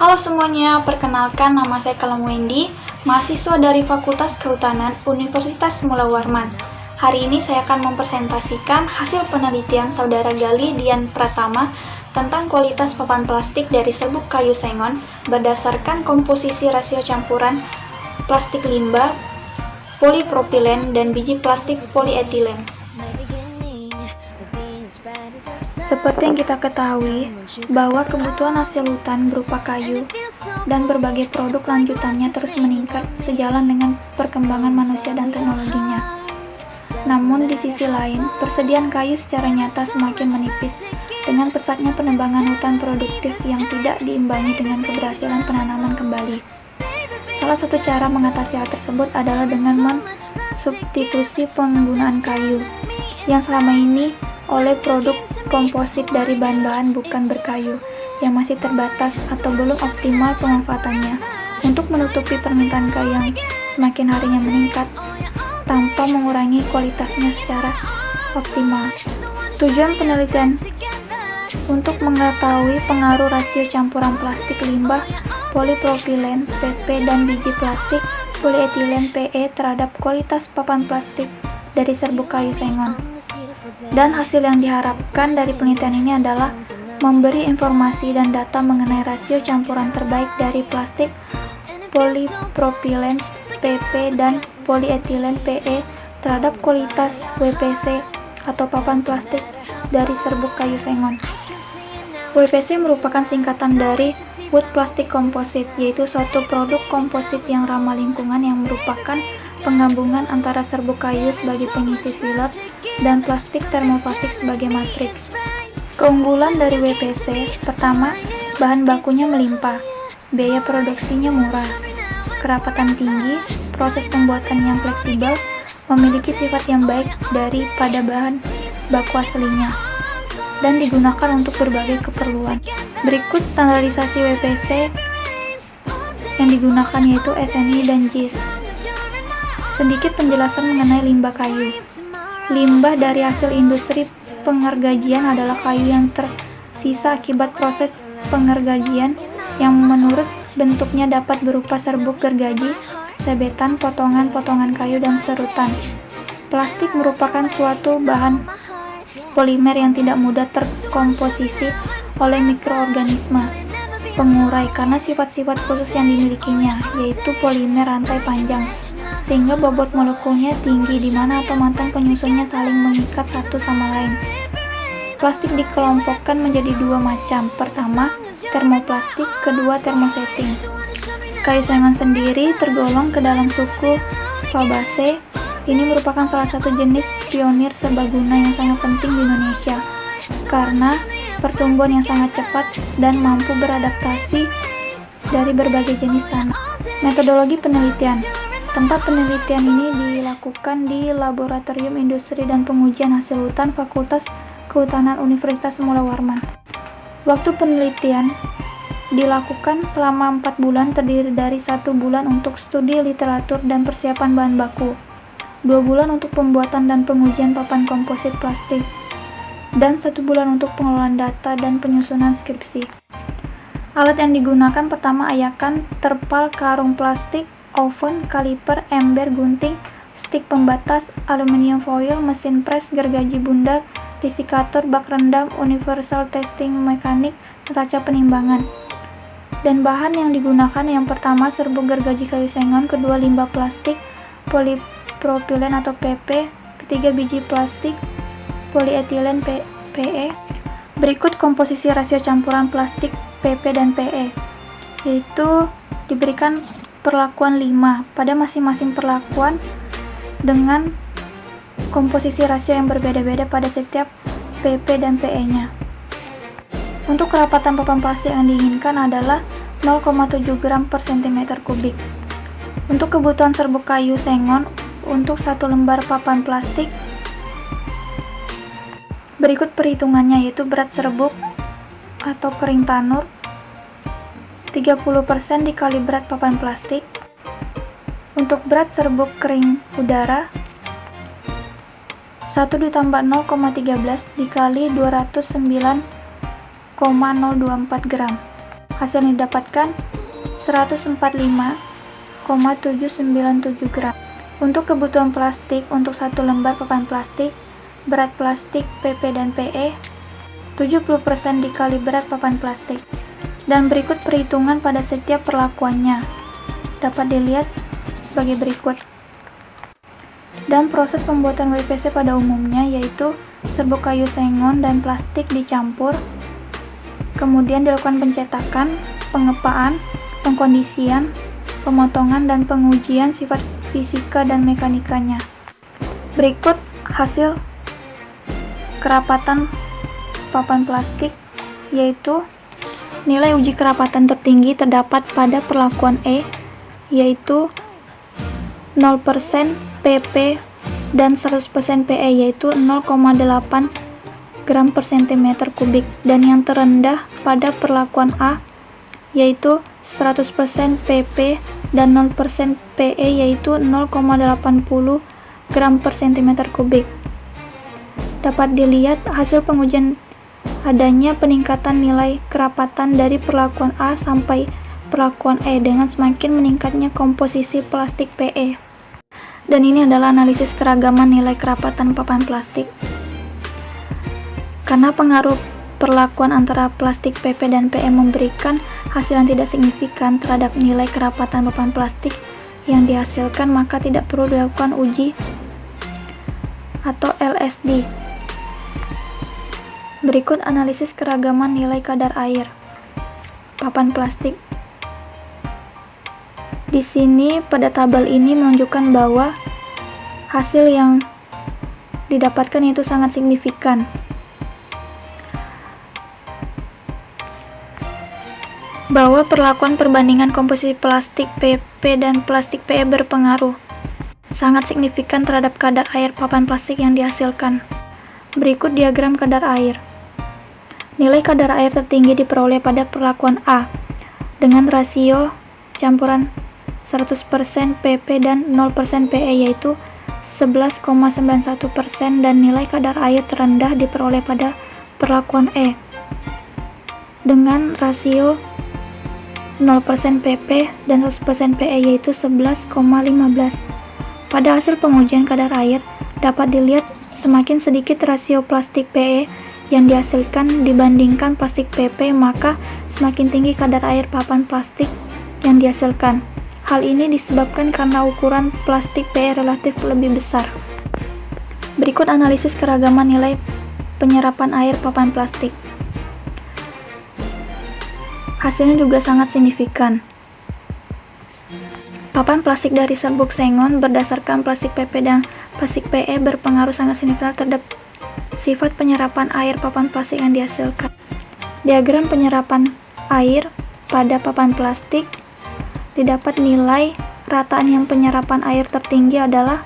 Halo semuanya, perkenalkan nama saya Kalem Wendy, mahasiswa dari Fakultas Kehutanan Universitas Mula Warman. Hari ini saya akan mempresentasikan hasil penelitian Saudara Gali Dian Pratama tentang kualitas papan plastik dari serbuk kayu sengon berdasarkan komposisi rasio campuran plastik limbah, polipropilen, dan biji plastik polietilen. Seperti yang kita ketahui, bahwa kebutuhan hasil hutan berupa kayu dan berbagai produk lanjutannya terus meningkat sejalan dengan perkembangan manusia dan teknologinya. Namun di sisi lain, persediaan kayu secara nyata semakin menipis dengan pesatnya penebangan hutan produktif yang tidak diimbangi dengan keberhasilan penanaman kembali. Salah satu cara mengatasi hal tersebut adalah dengan mensubstitusi penggunaan kayu yang selama ini oleh produk komposit dari bahan-bahan bukan berkayu yang masih terbatas atau belum optimal pemanfaatannya untuk menutupi permintaan kayu yang semakin harinya meningkat tanpa mengurangi kualitasnya secara optimal. Tujuan penelitian untuk mengetahui pengaruh rasio campuran plastik limbah, polipropilen, PP, dan biji plastik polietilen PE terhadap kualitas papan plastik dari serbuk kayu sengon. Dan hasil yang diharapkan dari penelitian ini adalah memberi informasi dan data mengenai rasio campuran terbaik dari plastik, polipropilen, PP, dan polietilen PE terhadap kualitas WPC atau papan plastik dari serbuk kayu sengon. WPC merupakan singkatan dari Wood Plastic Composite, yaitu suatu produk komposit yang ramah lingkungan yang merupakan penggabungan antara serbuk kayu sebagai pengisi filler dan plastik termoplastik sebagai matriks. Keunggulan dari WPC, pertama, bahan bakunya melimpah, biaya produksinya murah, kerapatan tinggi, proses pembuatan yang fleksibel, memiliki sifat yang baik daripada bahan baku aslinya, dan digunakan untuk berbagai keperluan. Berikut standarisasi WPC yang digunakan yaitu SNI dan JIS. Sedikit penjelasan mengenai limbah kayu. Limbah dari hasil industri pengergajian adalah kayu yang tersisa akibat proses pengergajian yang menurut bentuknya dapat berupa serbuk gergaji, sebetan, potongan-potongan kayu, dan serutan. Plastik merupakan suatu bahan polimer yang tidak mudah terkomposisi oleh mikroorganisme pengurai karena sifat-sifat khusus yang dimilikinya, yaitu polimer rantai panjang, sehingga bobot molekulnya tinggi di mana atom-atom penyusunnya saling mengikat satu sama lain. Plastik dikelompokkan menjadi dua macam. Pertama, termoplastik, kedua termosetting. Kayu sengon sendiri tergolong ke dalam suku Fabaceae. Ini merupakan salah satu jenis pionir serbaguna yang sangat penting di Indonesia karena pertumbuhan yang sangat cepat dan mampu beradaptasi dari berbagai jenis tanah. Metodologi penelitian. Tempat penelitian ini dilakukan di Laboratorium Industri dan Pengujian Hasil Hutan Fakultas Kehutanan Universitas Mula Warman. Waktu penelitian dilakukan selama 4 bulan, terdiri dari 1 bulan untuk studi literatur dan persiapan bahan baku, 2 bulan untuk pembuatan dan pengujian papan komposit plastik, dan 1 bulan untuk pengelolaan data dan penyusunan skripsi. Alat yang digunakan pertama ayakan, terpal, karung plastik, oven, kaliper, ember, gunting, stik pembatas, aluminium foil, mesin pres, gergaji bundar, desikator, bak rendam, universal testing mekanik, neraca penimbangan. Dan bahan yang digunakan yang pertama serbuk gergaji kayu sengon, kedua limbah plastik, polipropilen atau PP, ketiga biji plastik, polietilen PE. Berikut komposisi rasio campuran plastik PP dan PE, yaitu diberikan perlakuan 5 pada masing-masing perlakuan dengan komposisi rasio yang berbeda-beda pada setiap PP dan PE-nya. Untuk kerapatan papan plastik yang diinginkan adalah 0,7 gram per cm kubik. Untuk kebutuhan serbuk kayu sengon untuk 1 lembar papan plastik, berikut perhitungannya, yaitu berat serbuk atau kering tanur 30% dikali berat papan plastik. Untuk berat serbuk kering udara 1 ditambah 0,13 dikali 209,024 gram. Hasil yang didapatkan 145,797 gram. Untuk kebutuhan plastik, untuk 1 lembar papan plastik, berat plastik PP dan PE 70% dikali berat papan plastik. Dan berikut perhitungan pada setiap perlakuannya. Dapat dilihat sebagai berikut. Dan proses pembuatan WPC pada umumnya yaitu serbuk kayu sengon dan plastik dicampur, kemudian dilakukan pencetakan, pengepaan, pengkondisian, pemotongan, dan pengujian sifat fisika dan mekanikanya. Berikut hasil kerapatan papan plastik, yaitu nilai uji kerapatan tertinggi terdapat pada perlakuan E, yaitu 0% PP dan 100% PE, yaitu 0,8 gram per cm kubik, dan yang terendah pada perlakuan A, yaitu 100% PP dan 0% PE, yaitu 0,80 gram per cm kubik. Dapat dilihat hasil pengujian adanya peningkatan nilai kerapatan dari perlakuan A sampai perlakuan E dengan semakin meningkatnya komposisi plastik PE. Dan ini adalah analisis keragaman nilai kerapatan papan plastik. Karena pengaruh perlakuan antara plastik PP dan PE memberikan hasil yang tidak signifikan terhadap nilai kerapatan papan plastik yang dihasilkan, maka tidak perlu dilakukan uji atau LSD. Berikut analisis keragaman nilai kadar air papan plastik. Di sini pada tabel ini menunjukkan bahwa hasil yang didapatkan itu sangat signifikan. Bahwa perlakuan perbandingan komposisi plastik PP dan plastik PE berpengaruh sangat signifikan terhadap kadar air papan plastik yang dihasilkan. Berikut diagram kadar air. Nilai kadar air tertinggi diperoleh pada perlakuan A dengan rasio campuran 100% PP dan 0% PE, yaitu 11,91%, dan nilai kadar air terendah diperoleh pada perlakuan E dengan rasio 0% PP dan 100% PE, yaitu 11,15. Pada hasil pengujian kadar air dapat dilihat semakin sedikit rasio plastik PE yang dihasilkan dibandingkan plastik PP, maka semakin tinggi kadar air papan plastik yang dihasilkan. Hal ini disebabkan karena ukuran plastik PE relatif lebih besar. Berikut analisis keragaman nilai penyerapan air papan plastik. Hasilnya juga sangat signifikan. Papan plastik dari serbuk sengon berdasarkan plastik PP dan plastik PE berpengaruh sangat signifikan terhadap sifat penyerapan air papan plastik yang dihasilkan. Diagram penyerapan air pada papan plastik didapat nilai rataan yang penyerapan air tertinggi adalah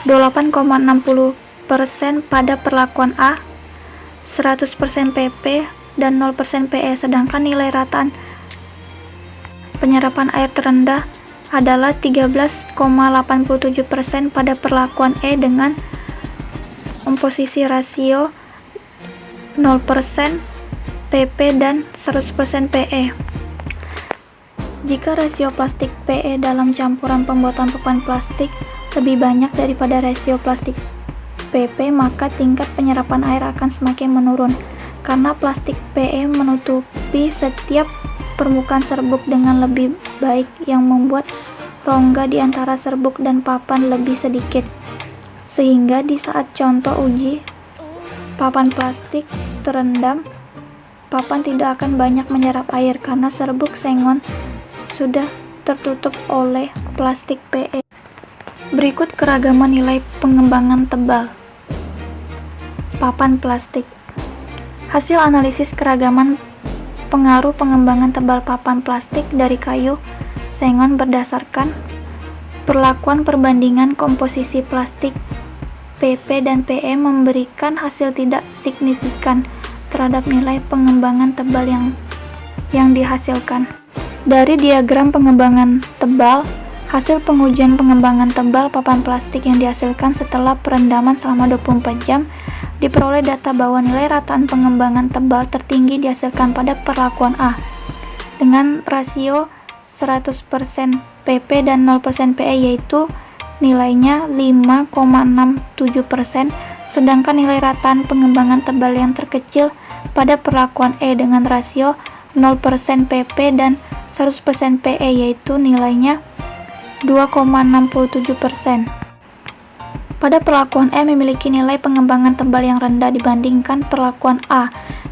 28,60% pada perlakuan A, 100% PP dan 0% PE, sedangkan nilai rataan penyerapan air terendah adalah 13,87% pada perlakuan E dengan komposisi rasio 0% PP dan 100% PE. Jika rasio plastik PE dalam campuran pembuatan papan plastik lebih banyak daripada rasio plastik PP, maka tingkat penyerapan air akan semakin menurun, karena plastik PE menutupi setiap permukaan serbuk dengan lebih baik yang membuat rongga di antara serbuk dan papan lebih sedikit, sehingga di saat contoh uji papan plastik terendam, papan tidak akan banyak menyerap air karena serbuk sengon sudah tertutup oleh plastik PE. Berikut keragaman nilai pengembangan tebal papan plastik. Hasil analisis keragaman pengaruh pengembangan tebal papan plastik dari kayu sengon berdasarkan perlakuan perbandingan komposisi plastik PP dan PE memberikan hasil tidak signifikan terhadap nilai pengembangan tebal yang dihasilkan. Dari diagram pengembangan tebal, hasil pengujian pengembangan tebal papan plastik yang dihasilkan setelah perendaman selama 24 jam diperoleh data bahwa nilai rataan pengembangan tebal tertinggi dihasilkan pada perlakuan A dengan rasio 100% PP dan 0% PE, yaitu nilainya 5,67%, sedangkan nilai rataan pengembangan tebal yang terkecil pada perlakuan E dengan rasio 0% PP dan 100% PE, yaitu nilainya 2,67%. Pada perlakuan E memiliki nilai pengembangan tebal yang rendah dibandingkan perlakuan A.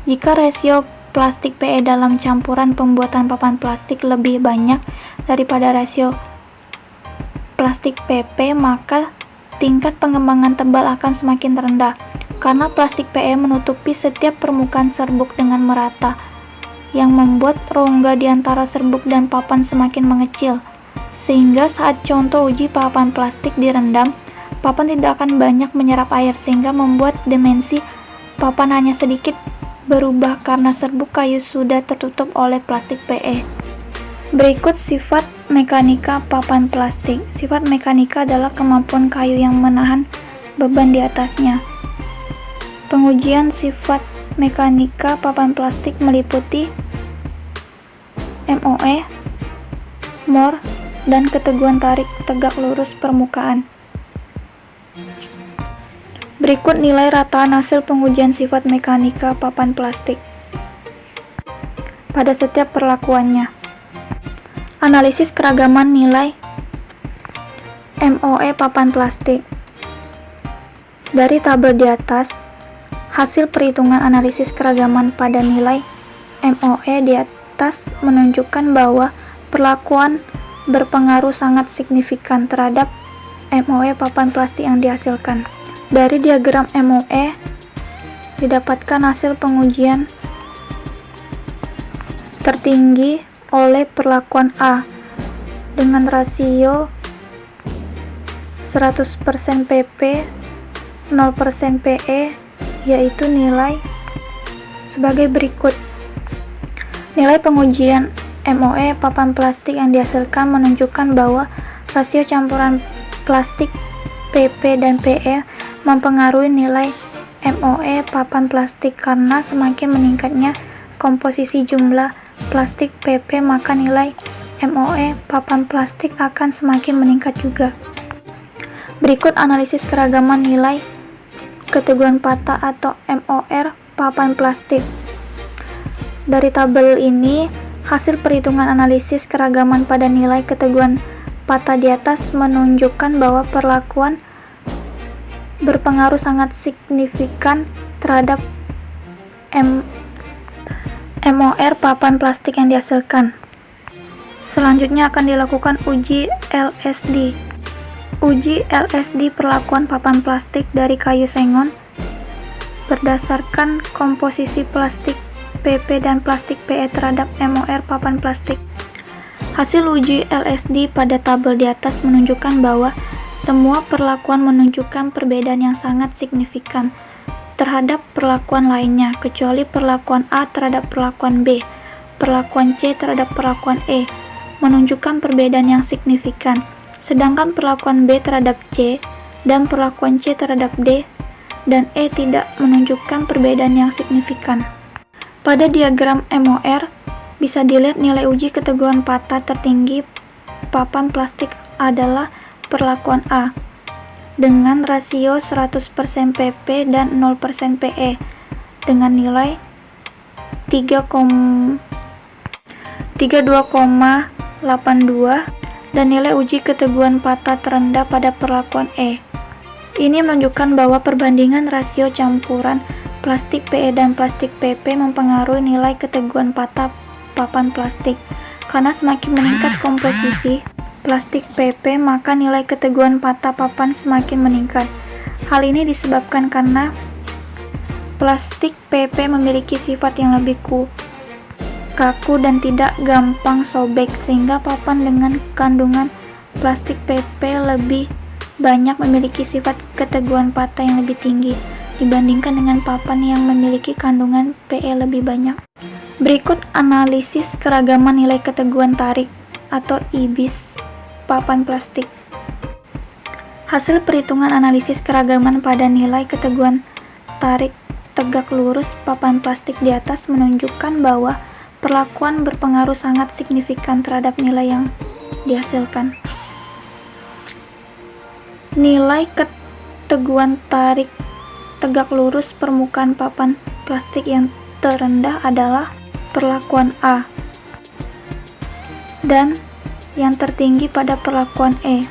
Jika rasio plastik PE dalam campuran pembuatan papan plastik lebih banyak daripada rasio plastik PP, maka tingkat pengembangan tebal akan semakin rendah, karena plastik PE menutupi setiap permukaan serbuk dengan merata, yang membuat rongga di antara serbuk dan papan semakin mengecil, sehingga saat contoh uji papan plastik direndam, papan tidak akan banyak menyerap air, sehingga membuat dimensi papan hanya sedikit berubah karena serbuk kayu sudah tertutup oleh plastik PE. Berikut sifat mekanika papan plastik. Sifat mekanika adalah kemampuan kayu yang menahan beban di atasnya. Pengujian sifat mekanika papan plastik meliputi MOE, MOR, dan keteguhan tarik tegak lurus permukaan. Berikut nilai rataan hasil pengujian sifat mekanika papan plastik pada setiap perlakuannya. Analisis keragaman nilai MOE papan plastik. Dari tabel di atas, hasil perhitungan analisis keragaman pada nilai MOE di atas menunjukkan bahwa perlakuan berpengaruh sangat signifikan terhadap MOE papan plastik yang dihasilkan. Dari diagram MOE didapatkan hasil pengujian tertinggi oleh perlakuan A dengan rasio 100% PP, 0% PE, yaitu nilai sebagai berikut. Nilai pengujian MOE papan plastik yang dihasilkan menunjukkan bahwa rasio campuran plastik PP dan PE mempengaruhi nilai MOE papan plastik, karena semakin meningkatnya komposisi jumlah plastik PP, maka nilai MOE papan plastik akan semakin meningkat juga. Berikut analisis keragaman nilai keteguhan patah atau MOR papan plastik. Dari tabel ini, hasil perhitungan analisis keragaman pada nilai keteguhan patah di atas menunjukkan bahwa perlakuan berpengaruh sangat signifikan terhadap MOR papan plastik yang dihasilkan. Selanjutnya akan dilakukan uji LSD. Uji LSD perlakuan papan plastik dari kayu sengon berdasarkan komposisi plastik PP dan plastik PE terhadap MOR papan plastik. Hasil uji LSD pada tabel di atas menunjukkan bahwa semua perlakuan menunjukkan perbedaan yang sangat signifikan terhadap perlakuan lainnya, kecuali perlakuan A terhadap perlakuan B. Perlakuan C terhadap perlakuan E menunjukkan perbedaan yang signifikan, sedangkan perlakuan B terhadap C dan perlakuan C terhadap D dan E tidak menunjukkan perbedaan yang signifikan. Pada diagram MOR bisa dilihat nilai uji keteguhan patah tertinggi papan plastik adalah perlakuan A dengan rasio 100% PP dan 0% PE dengan nilai 32,82 dan nilai uji keteguhan patah terendah pada perlakuan E. Ini menunjukkan bahwa perbandingan rasio campuran plastik PE dan plastik PP mempengaruhi nilai keteguhan patah papan plastik. Karena semakin meningkat komposisi plastik PP, maka nilai keteguhan patah papan semakin meningkat. Hal ini disebabkan karena plastik PP memiliki sifat yang lebih kaku dan tidak gampang sobek, sehingga papan dengan kandungan plastik PP lebih banyak memiliki sifat keteguhan patah yang lebih tinggi dibandingkan dengan papan yang memiliki kandungan PE lebih banyak. Berikut analisis keragaman nilai keteguhan tarik atau IBIS papan plastik. Hasil perhitungan analisis keragaman pada nilai keteguhan tarik tegak lurus papan plastik di atas menunjukkan bahwa perlakuan berpengaruh sangat signifikan terhadap nilai yang dihasilkan. Nilai keteguhan tarik tegak lurus permukaan papan plastik yang terendah adalah perlakuan A, dan yang tertinggi pada perlakuan E,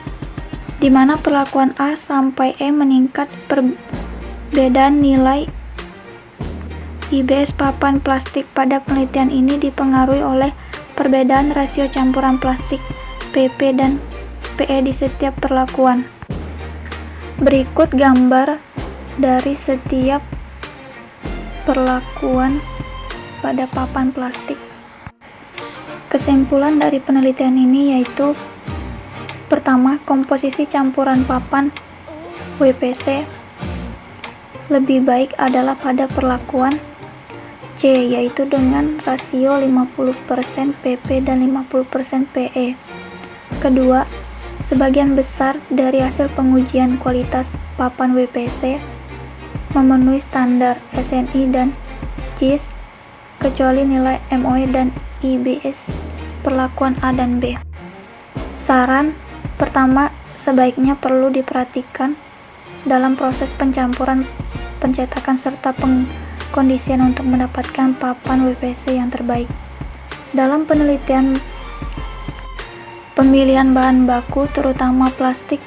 di mana perlakuan A sampai E meningkat. Perbedaan nilai IBS papan plastik pada penelitian ini dipengaruhi oleh perbedaan rasio campuran plastik PP dan PE di setiap perlakuan. Berikut gambar dari setiap perlakuan pada papan plastik. Kesimpulan dari penelitian ini yaitu: pertama, komposisi campuran papan WPC lebih baik adalah pada perlakuan C, yaitu dengan rasio 50% PP dan 50% PE. Kedua, sebagian besar dari hasil pengujian kualitas papan WPC memenuhi standar SNI dan JIS kecuali nilai MOE dan IBS perlakuan A dan B. Saran pertama, sebaiknya perlu diperhatikan dalam proses pencampuran, pencetakan serta pengkondisian untuk mendapatkan papan WPC yang terbaik. Dalam penelitian pemilihan bahan baku, terutama plastik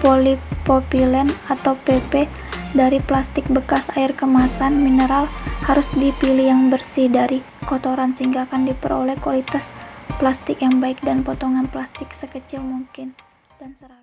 polipropilen atau PP dari plastik bekas air kemasan mineral, harus dipilih yang bersih dari kotoran sehingga akan diperoleh kualitas plastik yang baik dan potongan plastik sekecil mungkin dan seragam.